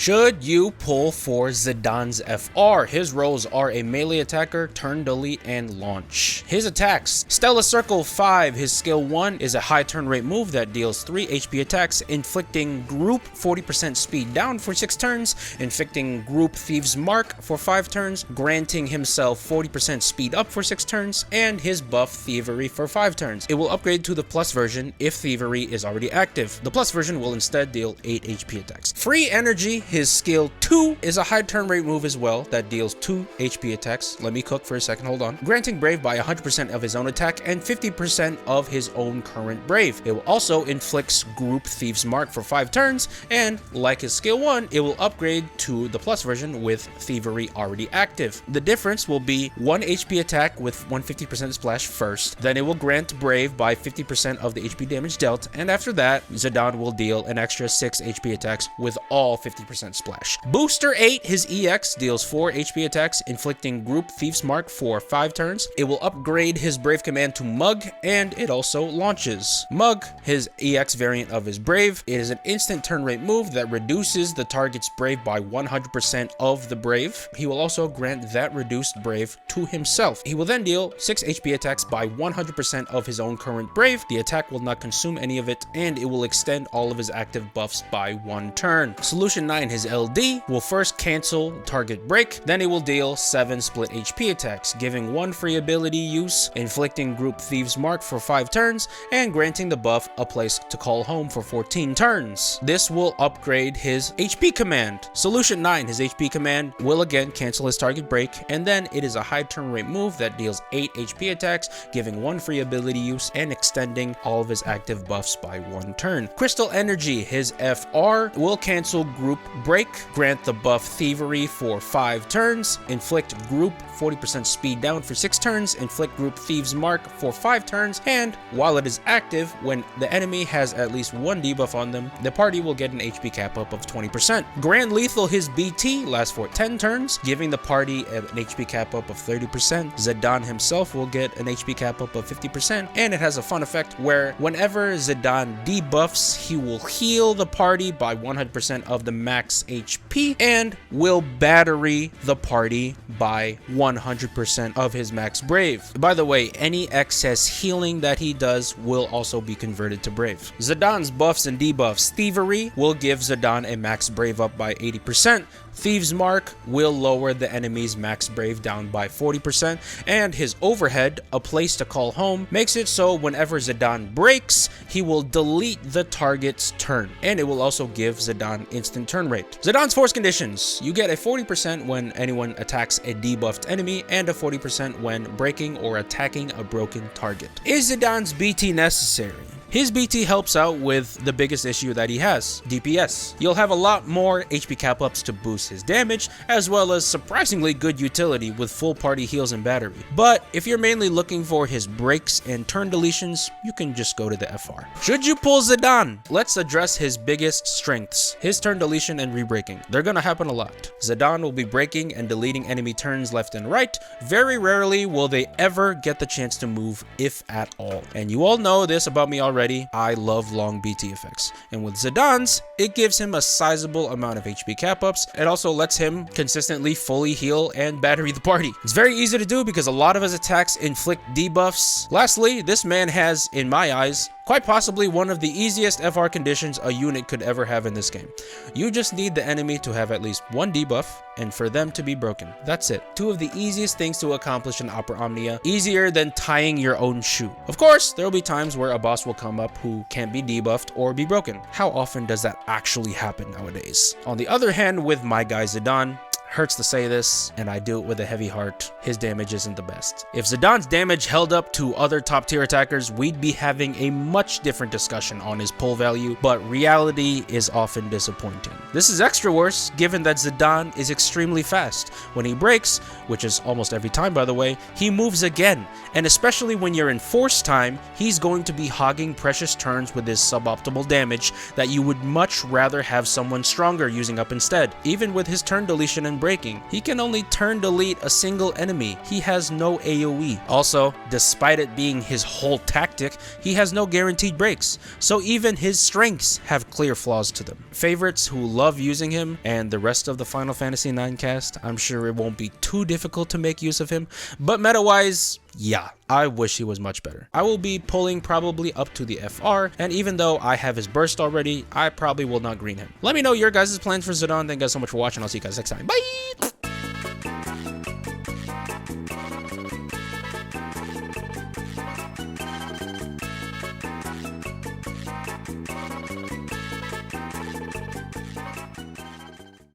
Should you pull for Zidane's FR? His roles are a melee attacker, turn delete, and launch. His attacks: Stella Circle 5, his skill 1 is a high turn rate move that deals 3 HP attacks, inflicting group 40% speed down for 6 turns, inflicting group Thieves Mark for 5 turns, granting himself 40% speed up for 6 turns, and his buff Thievery for 5 turns. It will upgrade to the plus version if Thievery is already active. The plus version will instead deal 8 HP attacks. Free Energy, his skill 2 is a high turn rate move as well that deals 2 HP attacks. Let me cook for a second, hold on. Granting Brave by 100% of his own attack and 50% of his own current Brave. It will also inflicts group Thieves Mark for 5 turns, and like his skill 1, it will upgrade to the plus version with Thievery already active. The difference will be 1 HP attack with 150% splash first, then it will grant Brave by 50% of the HP damage dealt, and after that, Zidane will deal an extra 6 HP attacks with all 50% splash. Booster 8, his EX deals 4 HP attacks, inflicting group Thieves Mark for 5 turns. It will upgrade his Brave command to Mug, and it also launches. Mug, his EX variant of his Brave, it is an instant turn rate move that reduces the target's Brave by 100% of the Brave. He will also grant that reduced Brave to himself. He will then deal 6 HP attacks by 100% of his own current Brave. The attack will not consume any of it, and it will extend all of his active buffs by 1 turn. Solution 9, his LD, will first cancel target break, then it will deal 7 split HP attacks, giving 1 free ability use, inflicting group Thieves Mark for 5 turns, and granting the buff A Place to Call Home for 14 turns. This will upgrade his HP command. Solution 9, his HP command, will again cancel his target break, and then it is a high turn rate move that deals 8 HP attacks, giving 1 free ability use and extending all of his active buffs by 1 turn. Crystal Energy, his FR, will cancel group break, grant the buff Thievery for 5 turns, inflict group 40% speed down for 6 turns, inflict group Thieves Mark for 5 turns, and while it is active, when the enemy has at least 1 debuff on them, the party will get an HP cap up of 20%. Grand Lethal, his BT, lasts for 10 turns, giving the party an HP cap up of 30%. Zidane himself will get an HP cap up of 50%, and it has a fun effect where whenever Zidane debuffs, he will heal the party by 100% of the max HP and will battery the party by 100% of his max Brave. By the way, any excess healing that he does will also be converted to Brave. Zidane's buffs and debuffs: Thievery will give Zidane a max Brave up by 80%. Thieves Mark will lower the enemy's max Brave down by 40%, and his overhead, A Place to Call Home, makes it so whenever Zidane breaks, he will delete the target's turn, and it will also give Zidane instant turn rate. Zidane's force conditions: you get a 40% when anyone attacks a debuffed enemy, and a 40% when breaking or attacking a broken target. Is Zidane's BT necessary? His BT helps out with the biggest issue that he has, DPS. You'll have a lot more HP cap ups to boost his damage, as well as surprisingly good utility with full party heals and battery. But if you're mainly looking for his breaks and turn deletions, you can just go to the FR. Should you pull Zidane? Let's address his biggest strengths: his turn deletion and re-breaking. They're gonna happen a lot. Zidane will be breaking and deleting enemy turns left and right. Very rarely will they ever get the chance to move, if at all. And you all know this about me already. I love long BT effects, and with Zidane's, it gives him a sizable amount of HP cap ups. It also lets him consistently fully heal and battery the party. It's very easy to do because a lot of his attacks inflict debuffs. Lastly, this man has, in my eyes, quite possibly one of the easiest FR conditions a unit could ever have in this game. You just need the enemy to have at least 1 debuff and for them to be broken. That's it. 2 of the easiest things to accomplish in Opera Omnia, easier than tying your own shoe. Of course, there will be times where a boss will come up who can't be debuffed or be broken. How often does that actually happen nowadays? On the other hand, with my guy Zidane, hurts to say this, and I do it with a heavy heart, his damage isn't the best. If Zidane's damage held up to other top tier attackers, we'd be having a much different discussion on his pull value, but reality is often disappointing. This is extra worse given that Zidane is extremely fast. When he breaks, which is almost every time by the way, he moves again, and especially when you're in force time, he's going to be hogging precious turns with his suboptimal damage that you would much rather have someone stronger using up instead. Even with his turn deletion and breaking. He can only turn delete a single enemy. He has no AoE. Also, despite it being his whole tactic, he has no guaranteed breaks, so even his strengths have clear flaws to them. Favorites who love using him and the rest of the Final Fantasy IX cast, I'm sure it won't be too difficult to make use of him, but meta-wise, yeah, I wish he was much better. I will be pulling probably up to the FR, and even though I have his burst already, I probably will not green him. Let me know your guys' plans for Zidane. Thank you guys so much for watching. I'll see you guys next time. Bye!